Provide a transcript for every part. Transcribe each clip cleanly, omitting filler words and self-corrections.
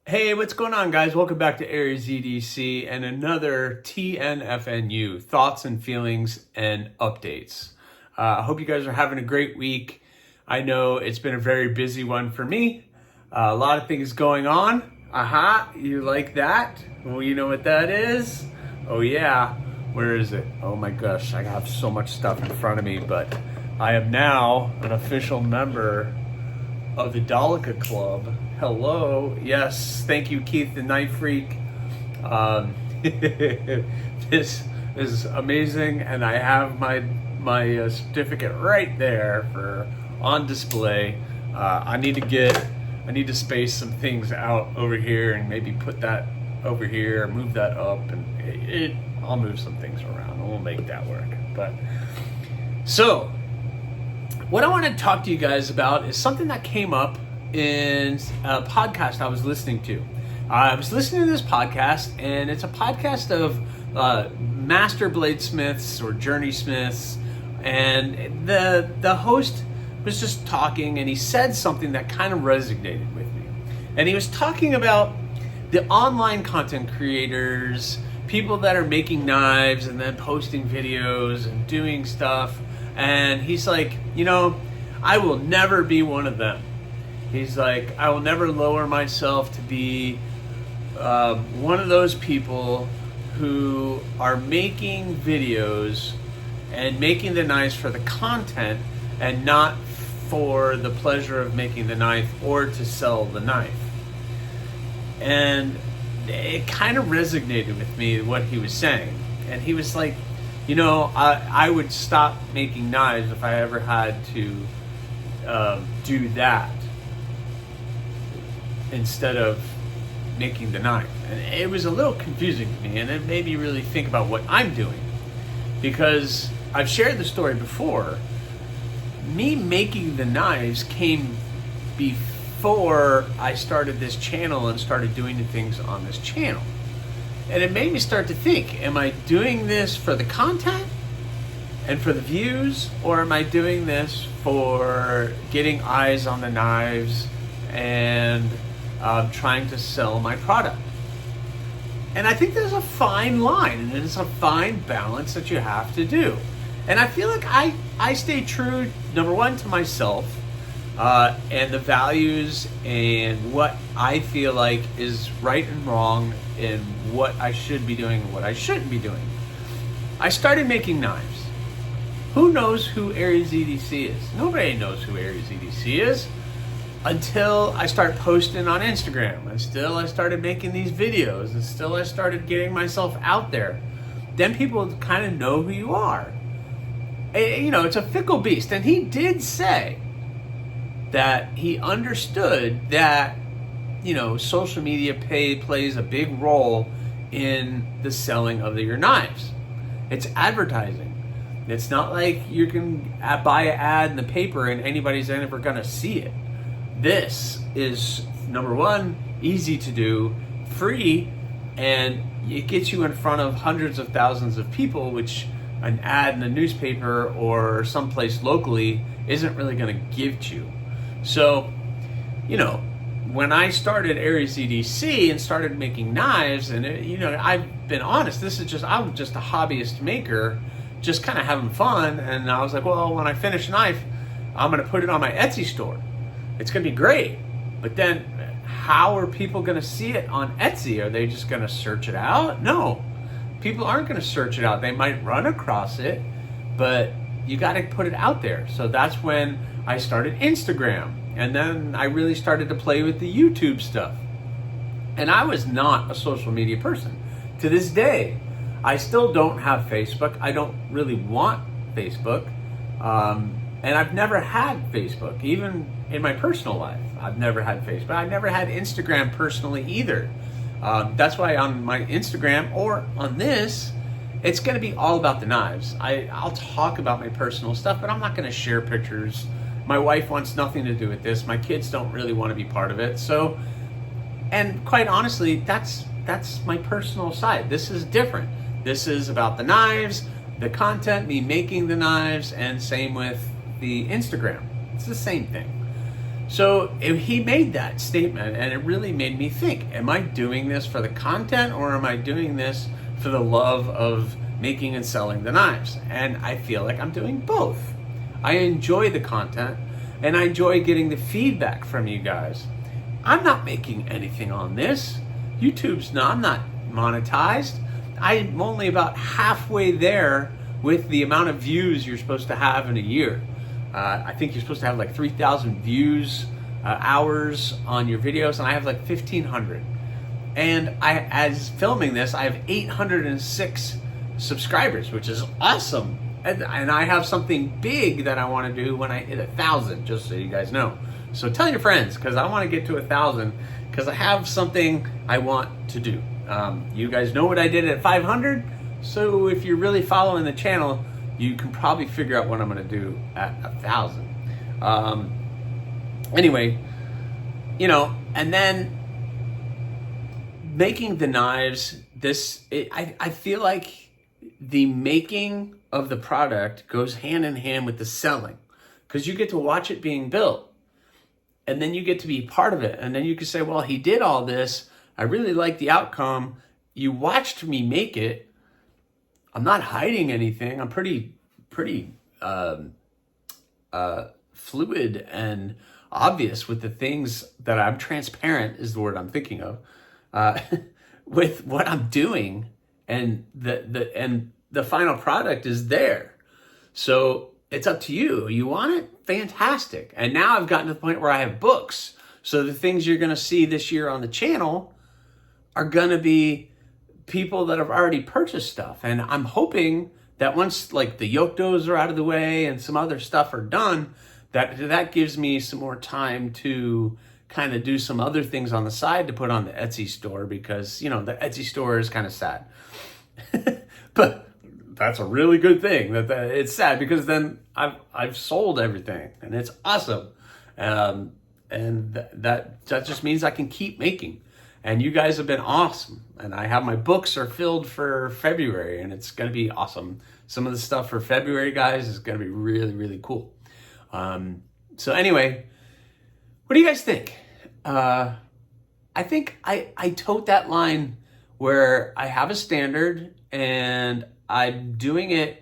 Hey, what's going on, guys? Welcome back to Aries EDC and another TNFNU, thoughts and feelings and updates. I hope you guys are having a great week. I know it's been a very busy one for me. A lot of things going on. Aha, you like that? Well, you know what that is? Oh yeah, where is it? Oh my gosh, I have so much stuff in front of me, but I am now an official member of the Dalika Club. Hello. Yes, thank you, Keith the Knife Freak. This is amazing, and I have my certificate right there for on display. I need to space some things out over here and maybe put that over here, move that up, and I'll move some things around and we'll make that work. But so what I want to talk to you guys about is something that came up in a podcast I was listening to. I was listening to this podcast, and it's a podcast of master bladesmiths or journey smiths, and the host was just talking, and he said something that kind of resonated with me. And he was talking about the online content creators, people that are making knives and then posting videos and doing stuff. And he's like, I will never be one of them. He's like, I will never lower myself to be one of those people who are making videos and making the knives for the content and not for the pleasure of making the knife or to sell the knife. And it kind of resonated with me, what he was saying. And he was like, I would stop making knives if I ever had to do that instead of making the knife. And it was a little confusing to me, and it made me really think about what I'm doing, because I've shared the story before. Me making the knives came before I started this channel and started doing the things on this channel. And it made me start to think, am I doing this for the content and for the views, or am I doing this for getting eyes on the knives and trying to sell my product? And I think there's a fine line, and it's a fine balance that you have to do. And I feel like I stay true, number one, to myself, and the values and what I feel like is right and wrong and what I should be doing and what I shouldn't be doing. I started making knives. Who knows who Aries EDC is? Nobody knows who Aries EDC is until I start posting on Instagram. Until I started making these videos. Until I started getting myself out there. Then people kind of know who you are. It's a fickle beast. And he did say that he understood that, social media plays a big role in the selling of your knives. It's advertising. It's not like you can buy an ad in the paper and anybody's ever going to see it. This is, number one, easy to do, free, and it gets you in front of hundreds of thousands of people, which an ad in a newspaper or someplace locally isn't really going to give to you. So, when I started Aries EDC and started making knives, and I've been honest, I'm just a hobbyist maker, just kind of having fun. And I was like, well, when I finish a knife, I'm going to put it on my Etsy store. It's going to be great. But then how are people going to see it on Etsy? Are they just going to search it out? No, people aren't going to search it out. They might run across it, but you got to put it out there. So that's when I started Instagram. And then I really started to play with the YouTube stuff. And I was not a social media person. To this day, I still don't have Facebook. I don't really want Facebook. And I've never had Facebook, even in my personal life. I've never had Facebook. I never had Instagram personally either. That's why on my Instagram or on this, it's going to be all about the knives. I'll talk about my personal stuff, but I'm not going to share pictures. My wife wants nothing to do with this. My kids don't really want to be part of it. So, and quite honestly, that's my personal side. This is different. This is about the knives, the content, me making the knives, and same with the Instagram. It's the same thing. So he made that statement, and it really made me think, am I doing this for the content, or am I doing this for the love of making and selling the knives? And I feel like I'm doing both. I enjoy the content, and I enjoy getting the feedback from you guys. I'm not making anything on this. I'm not monetized. I'm only about halfway there with the amount of views you're supposed to have in a year. I think you're supposed to have like 3,000 views, hours on your videos, and I have like 1,500. And as filming this, I have 806 subscribers, which is awesome. And I have something big that I want to do when I hit 1,000, just so you guys know. So tell your friends, because I want to get to 1,000, because I have something I want to do. You guys know what I did at 500, so if you're really following the channel, you can probably figure out what I'm going to do at 1,000. Anyway, and then making the knives, I feel like the making of the product goes hand in hand with the selling, because you get to watch it being built, and then you get to be part of it, and then you can say, well, he did all this, I really like the outcome, you watched me make it, I'm not hiding anything. I'm pretty fluid and obvious with the things that I'm transparent is the word I'm thinking of, with what I'm doing, and the final product is there. So it's up to you. You want it? Fantastic. And now I've gotten to the point where I have books. So the things you're going to see this year on the channel are going to be people that have already purchased stuff. And I'm hoping that once like the yoke doughs are out of the way and some other stuff are done, that gives me some more time to kind of do some other things on the side to put on the Etsy store, because, the Etsy store is kind of sad. But that's a really good thing that it's sad, because then I've sold everything and it's awesome. And that just means I can keep making. And you guys have been awesome. And I have my books are filled for February, and it's going to be awesome. Some of the stuff for February, guys, is going to be really, really cool. So anyway, what do you guys think? I think I tote that line where I have a standard and I'm doing it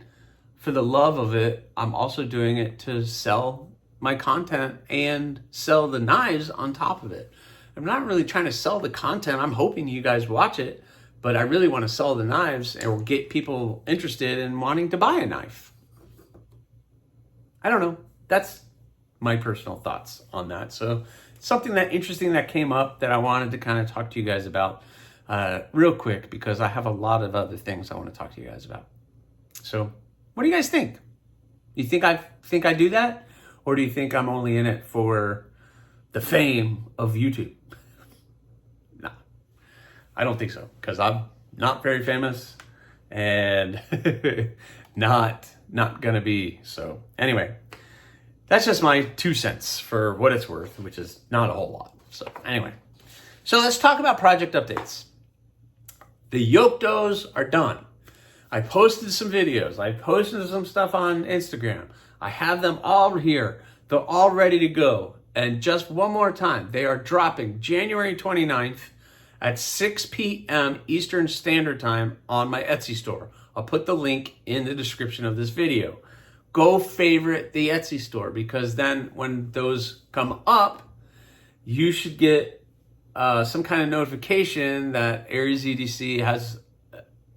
for the love of it. I'm also doing it to sell my content and sell the knives on top of it. I'm not really trying to sell the content. I'm hoping you guys watch it, but I really want to sell the knives or get people interested in wanting to buy a knife. I don't know. That's my personal thoughts on that. So something that interesting that came up that I wanted to kind of talk to you guys about real quick, because I have a lot of other things I want to talk to you guys about. So what do you guys think? You think I do that? Or do you think I'm only in it for the fame of YouTube? No, I don't think so, because I'm not very famous and not gonna be. So anyway, that's just my 2 cents for what it's worth, which is not a whole lot. So anyway, so let's talk about project updates. The yoke doughs are done. I posted some videos. I posted some stuff on Instagram. I have them all here. They're all ready to go. And just one more time, they are dropping January 29th at 6 p.m. Eastern Standard Time on my Etsy store. I'll put the link in the description of this video. Go favorite the Etsy store, because then when those come up, you should get some kind of notification that Aries EDC has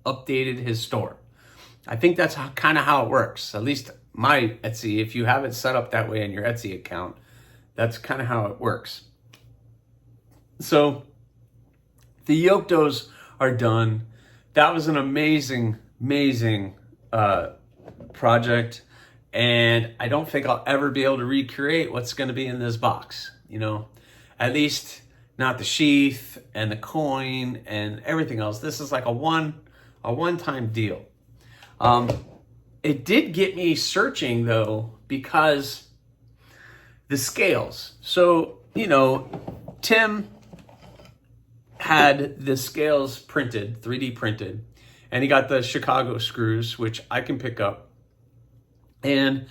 updated his store. I think that's kind of how it works. At least my Etsy, if you have it set up that way in your Etsy account, that's kind of how it works. So the yoke doughs are done. That was an amazing project. And I don't think I'll ever be able to recreate what's going to be in this box. At least not the sheath and the coin and everything else. This is like a one-time deal. It did get me searching though, because the scales. So, Tim had the scales printed, 3D printed, and he got the Chicago screws, which I can pick up. And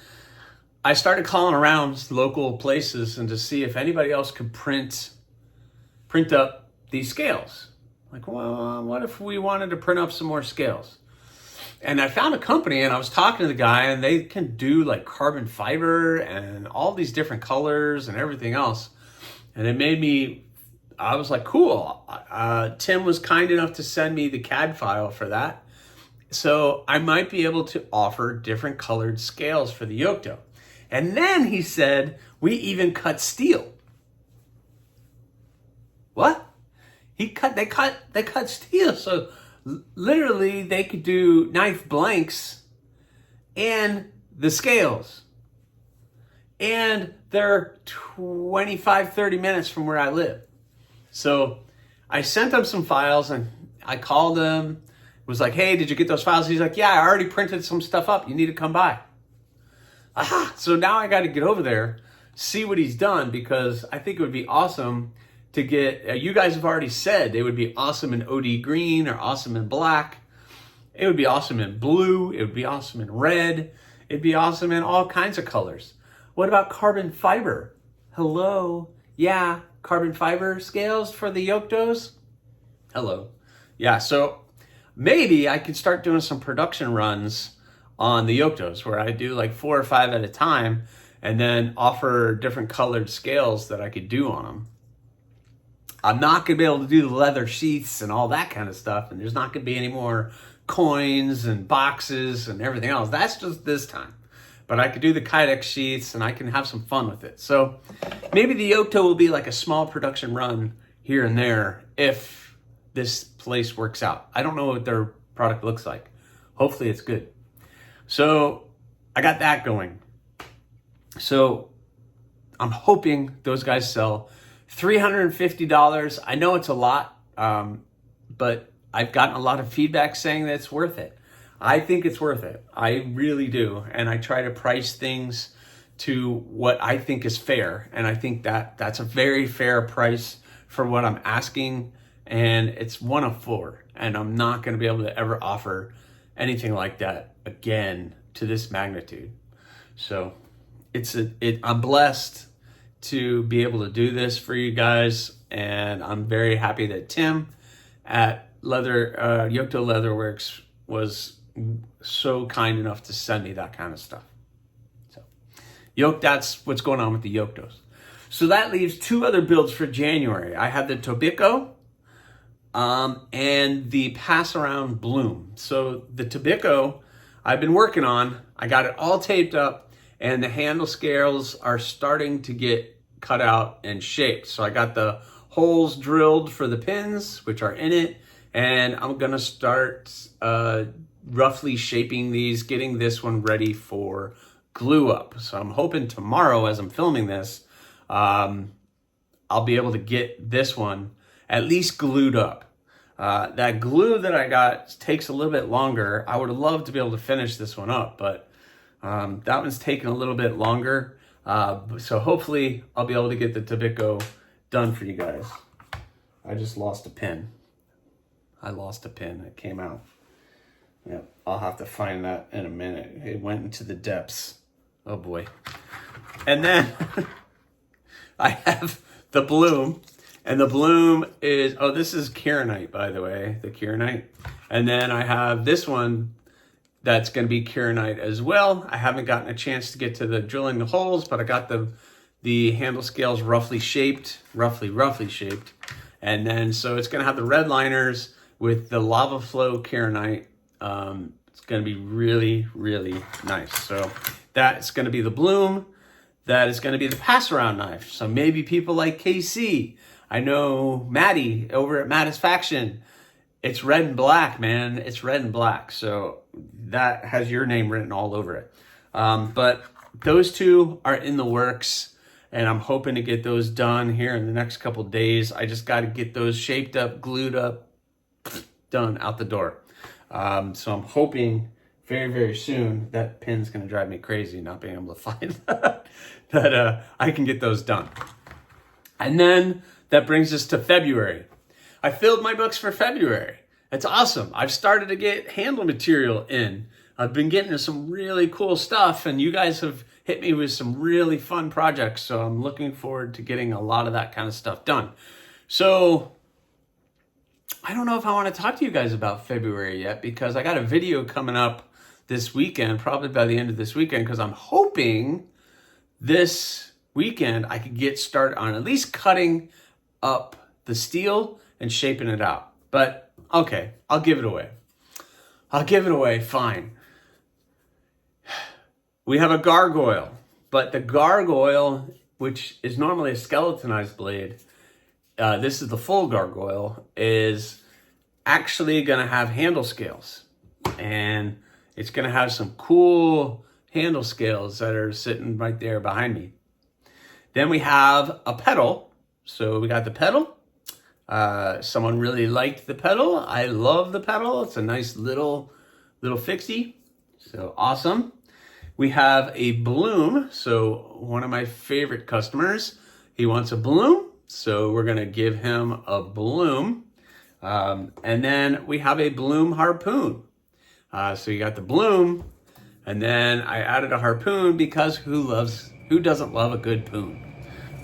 I started calling around local places and to see if anybody else could print up these scales. Like, well, what if we wanted to print up some more scales? And I found a company, and I was talking to the guy, and they can do like carbon fiber and all these different colors and everything else. And it made me, I was like, cool. Tim was kind enough to send me the CAD file for that. So I might be able to offer different colored scales for the yoke dough. And then he said, we even cut steel. What? They cut steel. So literally they could do knife blanks and the scales. And they're 25, 30 minutes from where I live. So I sent them some files and I called him, was like, hey, did you get those files? He's like, yeah, I already printed some stuff up. You need to come by. So now I got to get over there, see what he's done, because I think it would be awesome to get, you guys have already said it would be awesome in OD green or awesome in black. It would be awesome in blue. It would be awesome in red. It'd be awesome in all kinds of colors. What about carbon fiber? Hello? Yeah, carbon fiber scales for the yoke doughs? Hello. Yeah, so maybe I could start doing some production runs on the yoke doughs where I do like 4 or 5 at a time and then offer different colored scales that I could do on them. I'm not going to be able to do the leather sheaths and all that kind of stuff, and there's not going to be any more coins and boxes and everything else. That's just this time. But I could do the Kydex sheaths and I can have some fun with it. So maybe the yoke dough will be like a small production run here and there if this place works out. I don't know what their product looks like. Hopefully it's good. So I got that going. So I'm hoping those guys sell $350. I know it's a lot, but I've gotten a lot of feedback saying that it's worth it. I think it's worth it. I really do. And I try to price things to what I think is fair. And I think that that's a very fair price for what I'm asking. And it's 1 of 4. And I'm not going to be able to ever offer anything like that again to this magnitude. So I'm blessed to be able to do this for you guys. And I'm very happy that Tim at Yoke Dough Leatherworks was so kind enough to send me that kind of stuff. So that's what's going on with the yoke doughs. So that leaves 2 other builds for January. I have the Tobacco and the Pass Around Bloom. So the Tobacco I've been working on. I got it all taped up and the handle scales are starting to get cut out and shaped. So I got the holes drilled for the pins, which are in it. And I'm going to start roughly shaping these, getting this one ready for glue up. So I'm hoping tomorrow as I'm filming this, I'll be able to get this one at least glued up. That glue that I got takes a little bit longer. I would have loved to be able to finish this one up, but that one's taking a little bit longer. So hopefully I'll be able to get the Tobacco done for you guys. I just lost a pin. It came out. Yeah, I'll have to find that in a minute. It went into the depths. Oh boy. And then I have the Bloom. And the Bloom is, this is Kieranite, by the way, the Kieranite. And then I have this one that's going to be Kieranite as well. I haven't gotten a chance to get to the drilling the holes, but I got the handle scales roughly shaped. And then, so it's going to have the red liners with the Lava Flow Kieranite. It's going to be really, really nice. So that's going to be the Bloom. That is going to be the Pass Around knife. So maybe people like KC. I know Maddie over at Mattisfaction. It's red and black, man. It's red and black. So that has your name written all over it. But those 2 are in the works. And I'm hoping to get those done here in the next couple of days. I just got to get those shaped up, glued up, done, out the door. So I'm hoping very, very soon, that pin's going to drive me crazy not being able to find that I can get those done. And then that brings us to February. I filled my books for February. It's awesome. I've started to get handle material in. I've been getting to some really cool stuff, and you guys have hit me with some really fun projects. So I'm looking forward to getting a lot of that kind of stuff done. So I don't know if I want to talk to you guys about February yet, because I got a video coming up this weekend, probably by the end of this weekend, because I'm hoping this weekend I could get started on at least cutting up the steel and shaping it out. But okay, I'll give it away. Fine. We have a gargoyle, but the gargoyle, which is normally a skeletonized blade, this is the full gargoyle, is actually going to have handle scales. And it's going to have some cool handle scales that are sitting right there behind me. Then we have a pedal. So we got the pedal. Someone really liked the pedal. I love the pedal. It's a nice little fixie. So awesome. We have a bloom. So one of my favorite customers, he wants a bloom. So we're going to give him a bloom. And then we have a bloom harpoon. So you got the bloom, and then I added a harpoon because who doesn't love a good poon?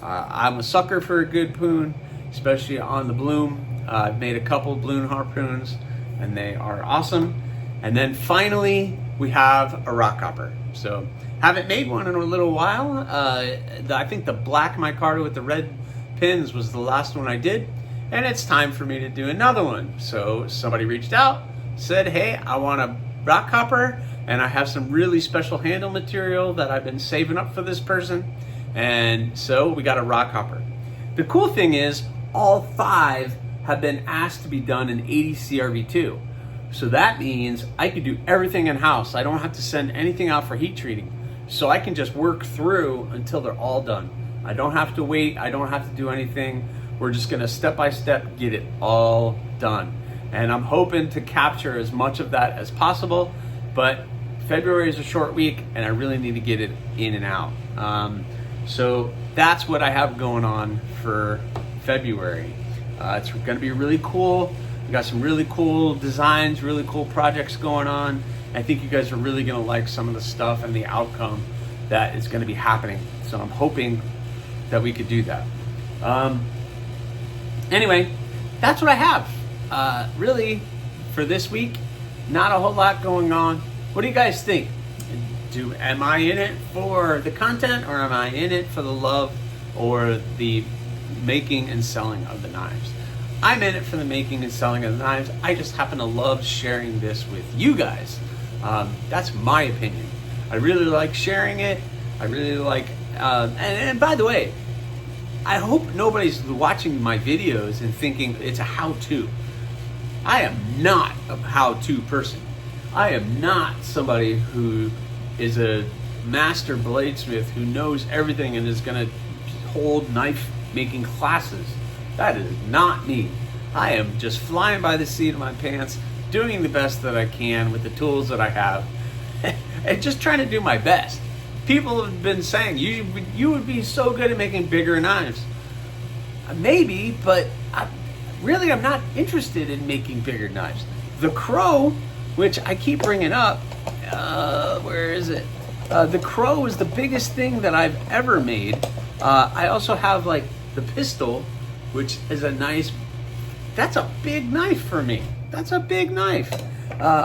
I'm a sucker for a good poon, especially on the bloom. I've made a couple bloom harpoons, and they are awesome. And then finally, we have a rock hopper. So haven't made one in a little while. I think the black micarta with the red pins was the last one I did, and it's time for me to do another one. So somebody reached out, said, hey, I want a rock hopper, and I have some really special handle material that I've been saving up for this person. And so we got a rock hopper. The cool thing is all 5 have been asked to be done in 80 CRV2. So that means I could do everything in-house. I don't have to send anything out for heat treating. So I can just work through until they're all done. I don't have to wait. I don't have to do anything. We're just gonna step by step get it all done. And I'm hoping to capture as much of that as possible, but February is a short week and I really need to get it in and out. So that's what I have going on for February. It's gonna be really cool. We got some really cool designs, really cool projects going on. I think you guys are really gonna like some of the stuff and the outcome that is gonna be happening. So I'm hoping that we could do that. Anyway, that's what I have. Really, for this week, not a whole lot going on. What do you guys think? Am I in it for the content, or am I in it for the love or the making and selling of the knives? I'm in it for the making and selling of the knives. I just happen to love sharing this with you guys. That's my opinion. I really like sharing it. I really like, and by the way, I hope nobody's watching my videos and thinking it's a how-to. I am not a how-to person. I am not somebody who is a master bladesmith who knows everything and is going to hold knife making classes. That is not me. I am just flying by the seat of my pants, doing the best that I can with the tools that I have, and just trying to do my best. People have been saying, you would be so good at making bigger knives. Maybe, but I'm not interested in making bigger knives. The Crow, which I keep bringing up, where is it? The Crow is the biggest thing that I've ever made. I also have like the pistol, which is that's a big knife for me. That's a big knife.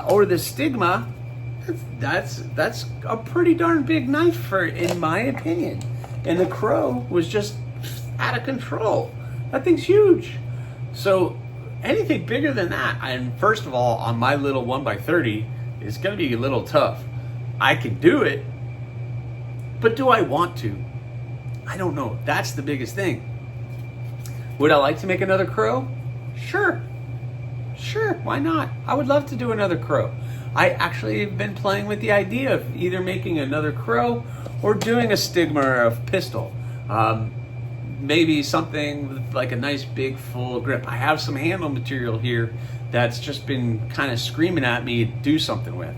Or the Stigma, that's a pretty darn big knife in my opinion. And the Crow was just out of control. That thing's huge. So anything bigger than that, and first of all, on my little 1x30, is going to be a little tough. I can do it, but do I want to? I don't know. That's the biggest thing. Would I like to make another Crow? Sure, why not? I would love to do another Crow. I actually have been playing with the idea of either making another Crow or doing a Stigma or a pistol. Maybe something with like a nice big full grip. I have some handle material here that's just been kind of screaming at me to do something with.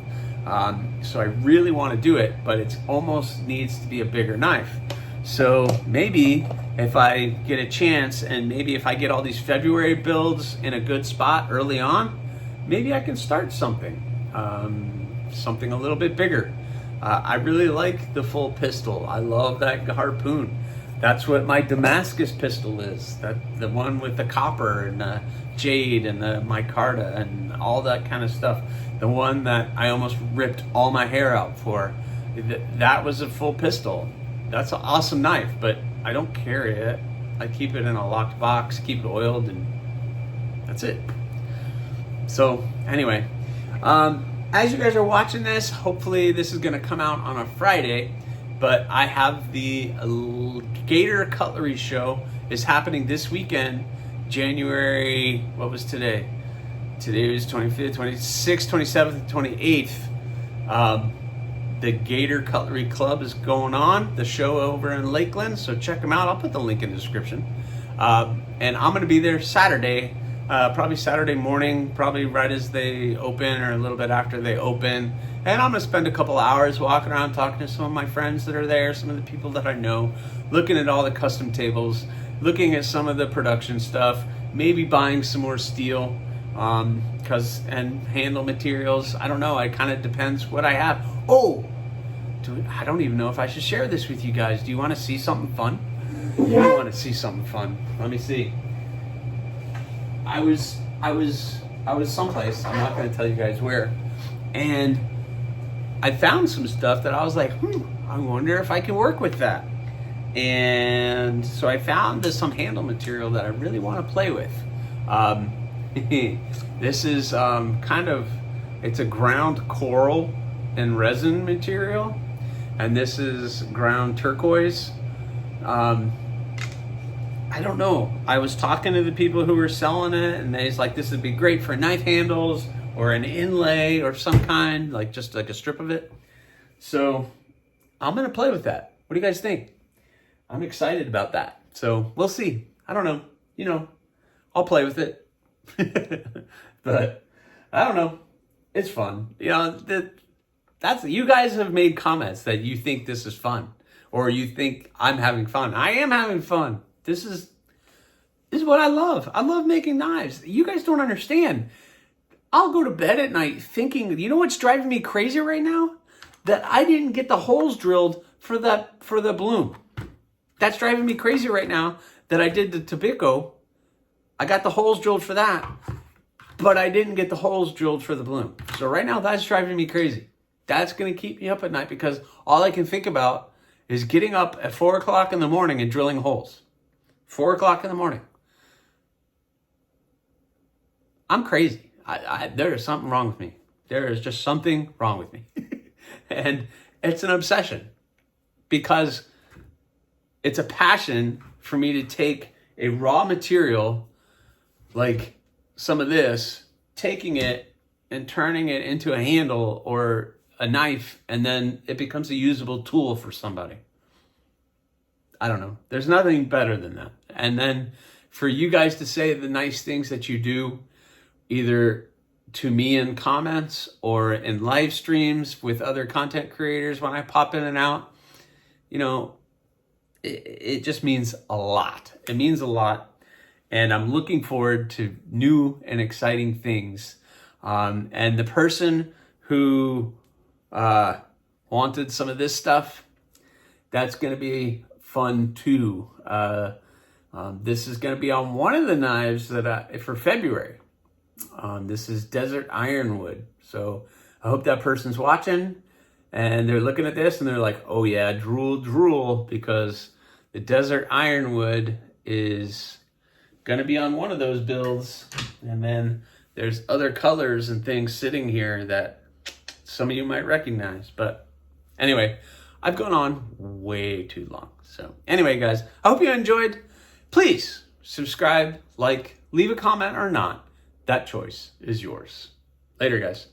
So I really want to do it, but it almost needs to be a bigger knife. So maybe if I get a chance, and maybe if I get all these February builds in a good spot early on, maybe I can start something something a little bit bigger. I really like the full pistol. I love that harpoon. That's what my Damascus pistol is. The one with the copper and the jade and the micarta and all that kind of stuff. The one that I almost ripped all my hair out for. That was a full pistol. That's an awesome knife, but I don't carry it. I keep it in a locked box, keep it oiled, and that's it. So anyway, as you guys are watching this, hopefully this is going to come out on a Friday, but I have the Gator Cutlery Show is happening this weekend, January, what was today? Today was 25th, 26th, 27th, and 28th. The Gator Cutlery Club is going on, the show over in Lakeland, so check them out. I'll put the link in the description. And I'm going to be there Saturday, probably Saturday morning, probably right as they open or a little bit after they open. And I'm going to spend a couple hours walking around talking to some of my friends that are there, some of the people that I know, looking at all the custom tables, looking at some of the production stuff, maybe buying some more steel and handle materials. I don't know. It kind of depends what I have. Oh, I don't even know if I should share this with you guys. Do you want to see something fun? Yeah. I want to see something fun. Let me see. I was someplace. I'm not going to tell you guys where, and I found some stuff that I was like, I wonder if I can work with that. And so I found some handle material that I really want to play with. This is it's a ground coral and resin material, and this is ground turquoise. I don't know. I was talking to the people who were selling it, and they was like, this would be great for knife handles or an inlay or some kind, like just like a strip of it. So I'm going to play with that. What do you guys think? I'm excited about that. So we'll see. I don't know. I'll play with it. But I don't know. It's fun. You guys have made comments that you think this is fun, or you think I'm having fun. I am having fun. This is what I love. I love making knives. You guys don't understand. I'll go to bed at night thinking, you know what's driving me crazy right now? That I didn't get the holes drilled for the bloom. That's driving me crazy right now that I did the Tabico. I got the holes drilled for that, but I didn't get the holes drilled for the bloom. So right now that's driving me crazy. That's going to keep me up at night because all I can think about is getting up at 4 o'clock in the morning and drilling holes. 4 o'clock in the morning. I'm crazy. There is something wrong with me. There is just something wrong with me. And it's an obsession because it's a passion for me to take a raw material like some of this, taking it and turning it into a handle or a knife, and then it becomes a usable tool for somebody. I don't know. There's nothing better than that. And then for you guys to say the nice things that you do, either to me in comments or in live streams with other content creators when I pop in and out, it just means a lot. It means a lot. And I'm looking forward to new and exciting things. And the person who wanted some of this stuff, that's going to be fun too. This is going to be on one of the knives that for February. This is Desert Ironwood. So I hope that person's watching and they're looking at this and they're like, oh yeah, drool, because the Desert Ironwood is going to be on one of those builds. And then there's other colors and things sitting here that some of you might recognize. But anyway, I've gone on way too long. So anyway, guys, I hope you enjoyed. Please subscribe, like, leave a comment or not. That choice is yours. Later, guys.